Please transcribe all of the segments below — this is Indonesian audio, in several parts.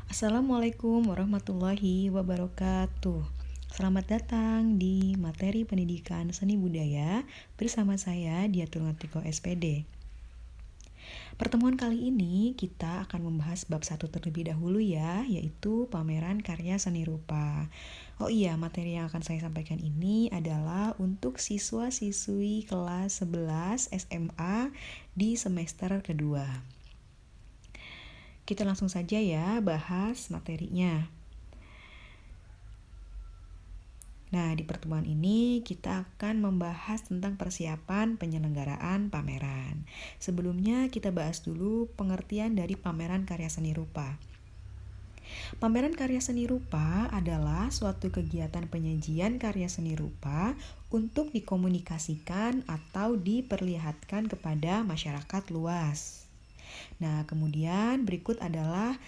Assalamualaikum warahmatullahi wabarakatuh. Selamat datang di materi pendidikan seni budaya bersama saya Diatul Ngatiko SPD. Pertemuan kali ini kita akan membahas bab 1 terlebih dahulu ya, yaitu pameran karya seni rupa. Oh iya, materi yang akan saya sampaikan ini adalah untuk siswa-siswi kelas 11 SMA di semester kedua. Kita langsung saja ya bahas materinya. Nah, di pertemuan ini kita akan membahas tentang persiapan penyelenggaraan pameran. Sebelumnya kita bahas dulu pengertian dari pameran karya seni rupa. Pameran karya seni rupa adalah suatu kegiatan penyajian karya seni rupa untuk dikomunikasikan atau diperlihatkan kepada masyarakat luas. Nah, kemudian berikut adalah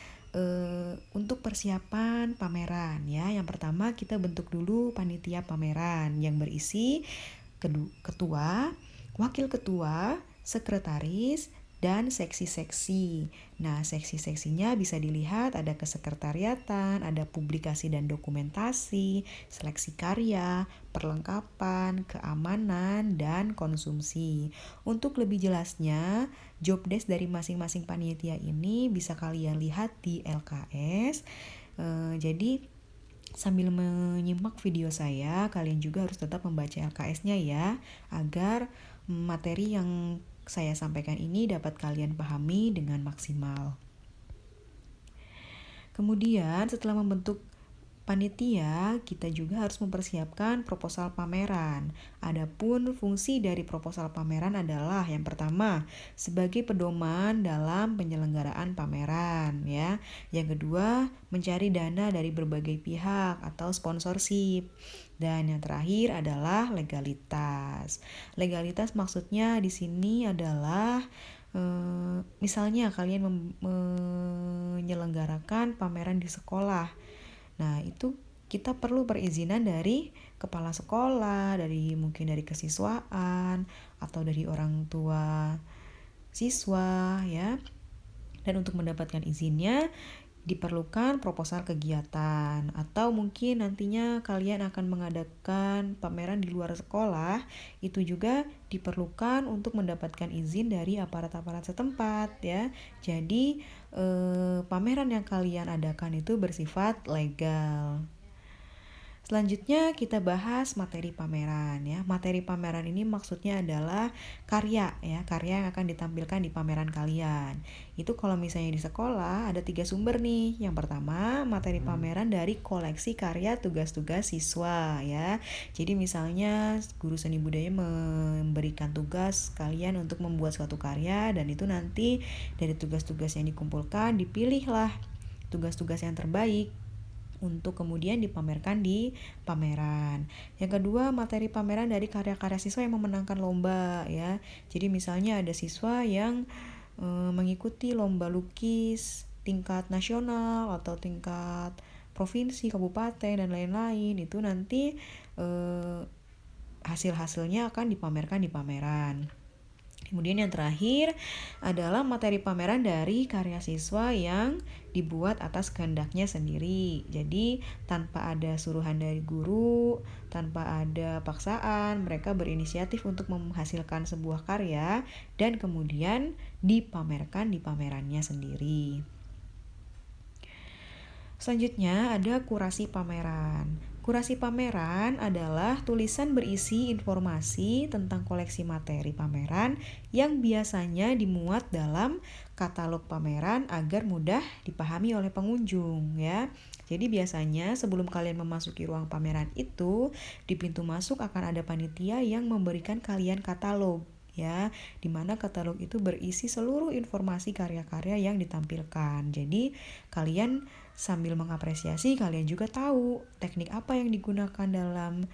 untuk persiapan pameran ya. Yang pertama kita bentuk dulu panitia pameran yang berisi ketua, wakil ketua, sekretaris, dan seksi-seksi. Nah, seksi-seksinya bisa dilihat ada kesekretariatan, ada publikasi dan dokumentasi, seleksi karya, perlengkapan, keamanan, dan konsumsi. Untuk lebih jelasnya, job desk dari masing-masing panitia ini bisa kalian lihat di LKS. Jadi sambil menyimak video saya, kalian juga harus tetap membaca LKS-nya ya, agar materi yang saya sampaikan ini dapat kalian pahami dengan maksimal. Kemudian setelah membentuk panitia, kita juga harus mempersiapkan proposal pameran. Adapun fungsi dari proposal pameran adalah yang pertama, sebagai pedoman dalam penyelenggaraan pameran ya. Yang kedua, mencari dana dari berbagai pihak atau sponsorship. Dan yang terakhir adalah legalitas. Legalitas maksudnya di sini adalah misalnya kalian menyelenggarakan pameran di sekolah. Nah, itu kita perlu perizinan dari kepala sekolah, mungkin dari kesiswaan, atau dari orang tua siswa ya. Dan untuk mendapatkan izinnya diperlukan proposal kegiatan, atau mungkin nantinya kalian akan mengadakan pameran di luar sekolah, itu juga diperlukan untuk mendapatkan izin dari aparat-aparat setempat ya. Jadi pameran yang kalian adakan itu bersifat legal. Selanjutnya kita bahas materi pameran ya. Materi pameran ini maksudnya adalah karya ya, karya yang akan ditampilkan di pameran kalian. Itu kalau misalnya di sekolah ada 3 sumber nih. Yang pertama, materi pameran dari koleksi karya tugas-tugas siswa ya. Jadi misalnya guru seni budaya memberikan tugas kalian untuk membuat suatu karya, dan itu nanti dari tugas-tugas yang dikumpulkan dipilihlah tugas-tugas yang terbaik untuk kemudian dipamerkan di pameran. Yang kedua, materi pameran dari karya-karya siswa yang memenangkan lomba ya. Jadi misalnya ada siswa yang mengikuti lomba lukis tingkat nasional atau tingkat provinsi, kabupaten, dan lain-lain. Itu nanti hasil-hasilnya akan dipamerkan di pameran. Kemudian yang terakhir adalah materi pameran dari karya siswa yang dibuat atas kehendaknya sendiri. Jadi tanpa ada suruhan dari guru, tanpa ada paksaan, mereka berinisiatif untuk menghasilkan sebuah karya dan kemudian dipamerkan di pamerannya sendiri. Selanjutnya ada kurasi pameran. Kurasi pameran adalah tulisan berisi informasi tentang koleksi materi pameran yang biasanya dimuat dalam katalog pameran agar mudah dipahami oleh pengunjung ya. Jadi biasanya sebelum kalian memasuki ruang pameran itu, di pintu masuk akan ada panitia yang memberikan kalian katalog ya, dimana katalog itu berisi seluruh informasi karya-karya yang ditampilkan. Jadi kalian sambil mengapresiasi, kalian juga tahu teknik apa yang digunakan dalam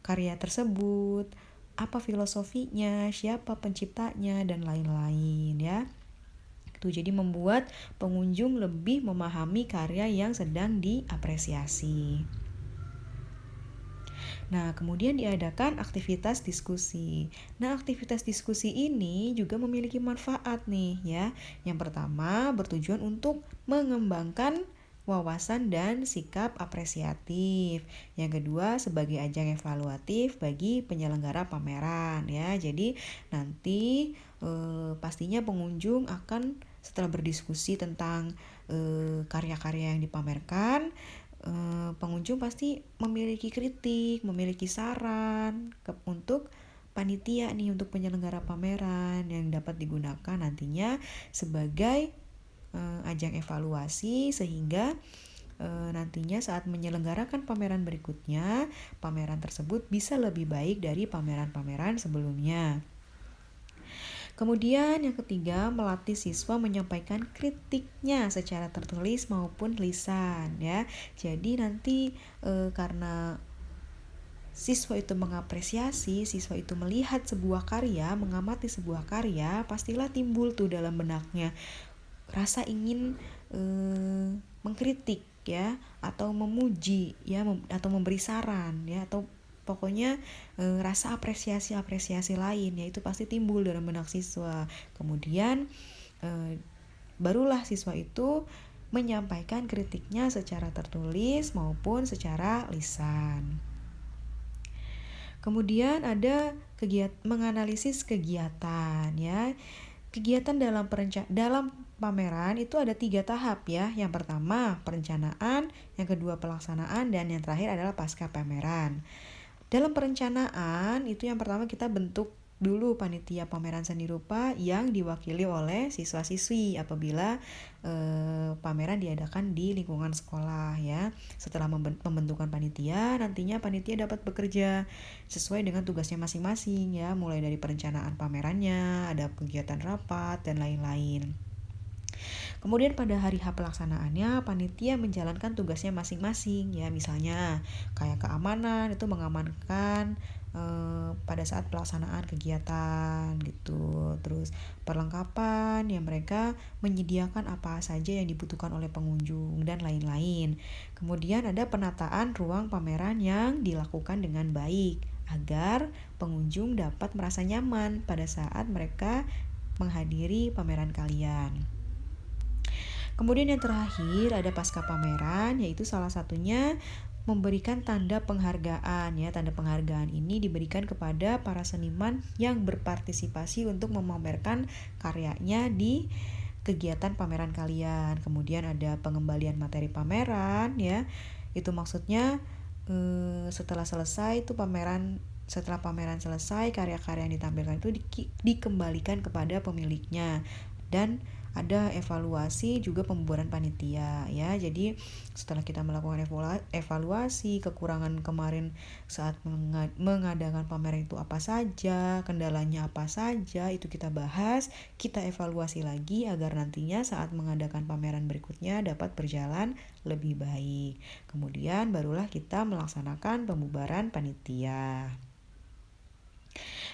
karya tersebut, apa filosofinya, siapa penciptanya, dan lain-lain ya. Itu jadi membuat pengunjung lebih memahami karya yang sedang diapresiasi. Nah, kemudian diadakan aktivitas diskusi. Nah, aktivitas diskusi ini juga memiliki manfaat nih ya. Yang pertama, bertujuan untuk mengembangkan wawasan dan sikap apresiatif. Yang kedua, sebagai ajang evaluatif bagi penyelenggara pameran ya. Jadi nanti pastinya pengunjung akan setelah berdiskusi tentang karya-karya yang dipamerkan, pengunjung pasti memiliki kritik, memiliki saran untuk panitia nih, untuk penyelenggara pameran yang dapat digunakan nantinya sebagai ajang evaluasi, sehingga nantinya saat menyelenggarakan pameran berikutnya, pameran tersebut bisa lebih baik dari pameran-pameran sebelumnya. Kemudian yang ketiga, melatih siswa menyampaikan kritiknya secara tertulis maupun lisan ya. Jadi nanti karena siswa itu mengapresiasi, siswa itu melihat sebuah karya, mengamati sebuah karya, pastilah timbul tuh dalam benaknya rasa ingin mengkritik ya, atau memuji ya, atau memberi saran ya, atau pokoknya rasa apresiasi lain ya, itu pasti timbul dalam benak siswa. Kemudian barulah siswa itu menyampaikan kritiknya secara tertulis maupun secara lisan. Kemudian ada menganalisis kegiatan ya. Kegiatan dalam pameran itu ada 3 tahap ya. Yang pertama perencanaan, yang kedua pelaksanaan, dan yang terakhir adalah pasca pameran. Dalam perencanaan itu yang pertama kita bentuk dulu panitia pameran seni rupa yang diwakili oleh siswa-siswi apabila pameran diadakan di lingkungan sekolah ya. Setelah pembentukan panitia, nantinya panitia dapat bekerja sesuai dengan tugasnya masing-masing ya, mulai dari perencanaan pamerannya, ada kegiatan rapat dan lain-lain. Kemudian pada hari H pelaksanaannya, panitia menjalankan tugasnya masing-masing ya, misalnya kayak keamanan itu mengamankan pada saat pelaksanaan kegiatan gitu. Terus perlengkapan ya, mereka menyediakan apa saja yang dibutuhkan oleh pengunjung dan lain-lain. Kemudian ada penataan ruang pameran yang dilakukan dengan baik agar pengunjung dapat merasa nyaman pada saat mereka menghadiri pameran kalian. Kemudian yang terakhir ada pasca pameran, yaitu salah satunya memberikan tanda penghargaan ya. Tanda penghargaan ini diberikan kepada para seniman yang berpartisipasi untuk memamerkan karyanya di kegiatan pameran kalian. Kemudian ada pengembalian materi pameran ya. Itu maksudnya setelah pameran selesai, karya-karya yang ditampilkan itu dikembalikan kepada pemiliknya. Dan ada evaluasi juga pembubaran panitia ya. Jadi setelah kita melakukan evaluasi kekurangan kemarin saat mengadakan pameran itu apa saja, kendalanya apa saja, itu kita bahas, kita evaluasi lagi agar nantinya saat mengadakan pameran berikutnya dapat berjalan lebih baik. Kemudian barulah kita melaksanakan pembubaran panitia.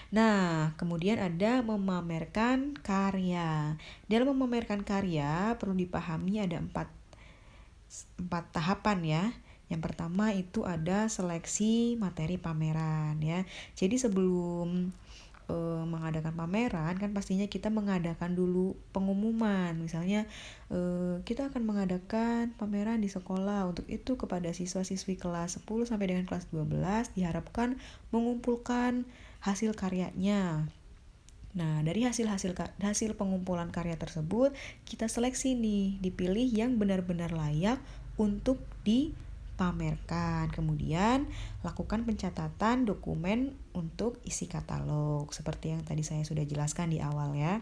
Nah, kemudian ada memamerkan karya. Dalam memamerkan karya perlu dipahami ada empat tahapan ya. Yang pertama itu ada seleksi materi pameran ya. Jadi sebelum mengadakan pameran kan pastinya kita mengadakan dulu pengumuman. Misalnya kita akan mengadakan pameran di sekolah. Untuk itu kepada siswa-siswi kelas 10 sampai dengan kelas 12 diharapkan mengumpulkan hasil karyanya. Nah, dari hasil pengumpulan karya tersebut kita seleksi nih, dipilih yang benar-benar layak untuk dipamerkan. Kemudian lakukan pencatatan dokumen untuk isi katalog seperti yang tadi saya sudah jelaskan di awal ya.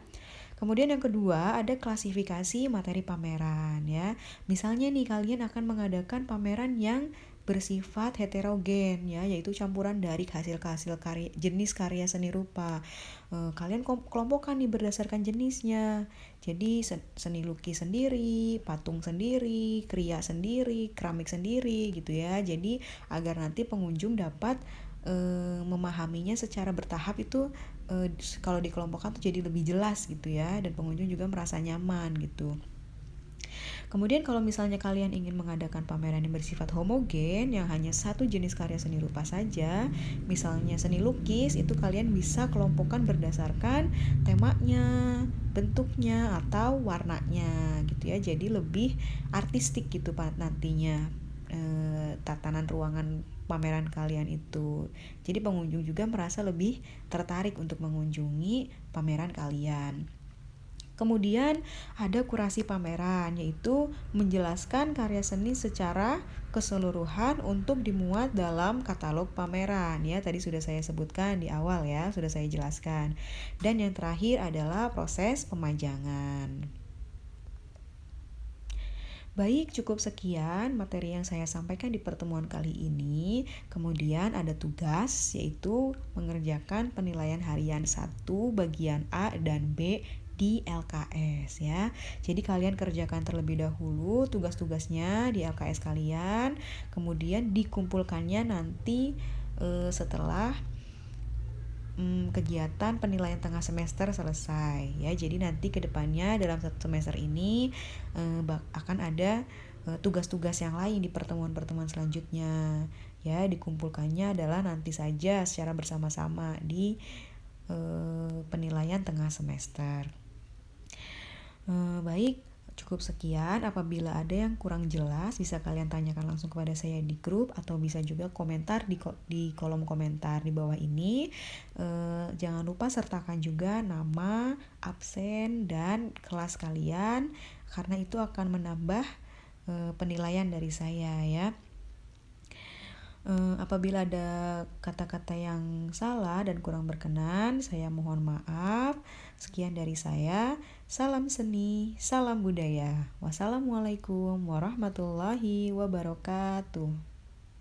Kemudian yang kedua ada klasifikasi materi pameran ya. Misalnya nih kalian akan mengadakan pameran yang bersifat heterogen ya, yaitu campuran dari hasil-hasil jenis karya seni rupa. Kalian kelompokkan nih berdasarkan jenisnya. Jadi seni lukis sendiri, patung sendiri, kriya sendiri, keramik sendiri gitu ya. Jadi agar nanti pengunjung dapat memahaminya secara bertahap itu kalau dikelompokkan tuh jadi lebih jelas gitu ya, dan pengunjung juga merasa nyaman gitu. Kemudian kalau misalnya kalian ingin mengadakan pameran yang bersifat homogen, yang hanya satu jenis karya seni rupa saja, misalnya seni lukis, itu kalian bisa kelompokkan berdasarkan temanya, bentuknya, atau warnanya gitu ya. Jadi lebih artistik gitu Pak nantinya tatanan ruangan pameran kalian itu. Jadi pengunjung juga merasa lebih tertarik untuk mengunjungi pameran kalian. Kemudian ada kurasi pameran, yaitu menjelaskan karya seni secara keseluruhan untuk dimuat dalam katalog pameran. Ya, tadi sudah saya sebutkan di awal ya, sudah saya jelaskan. Dan yang terakhir adalah proses pemajangan. Baik, cukup sekian materi yang saya sampaikan di pertemuan kali ini. Kemudian ada tugas, yaitu mengerjakan penilaian harian 1 bagian A dan B di LKS ya. Jadi kalian kerjakan terlebih dahulu tugas-tugasnya di LKS kalian, kemudian dikumpulkannya nanti setelah kegiatan penilaian tengah semester selesai ya. Jadi nanti kedepannya dalam satu semester ini akan ada tugas-tugas yang lain di pertemuan-pertemuan selanjutnya ya. Dikumpulkannya adalah nanti saja secara bersama-sama di penilaian tengah semester. Baik, cukup sekian. Apabila ada yang kurang jelas, bisa kalian tanyakan langsung kepada saya di grup, atau bisa juga komentar di kolom komentar di bawah ini. Jangan lupa sertakan juga nama, absen, dan kelas kalian, karena itu akan menambah penilaian dari saya ya. Apabila ada kata-kata yang salah dan kurang berkenan, saya mohon maaf. Sekian dari saya. Salam seni, salam budaya. Wassalamualaikum warahmatullahi wabarakatuh.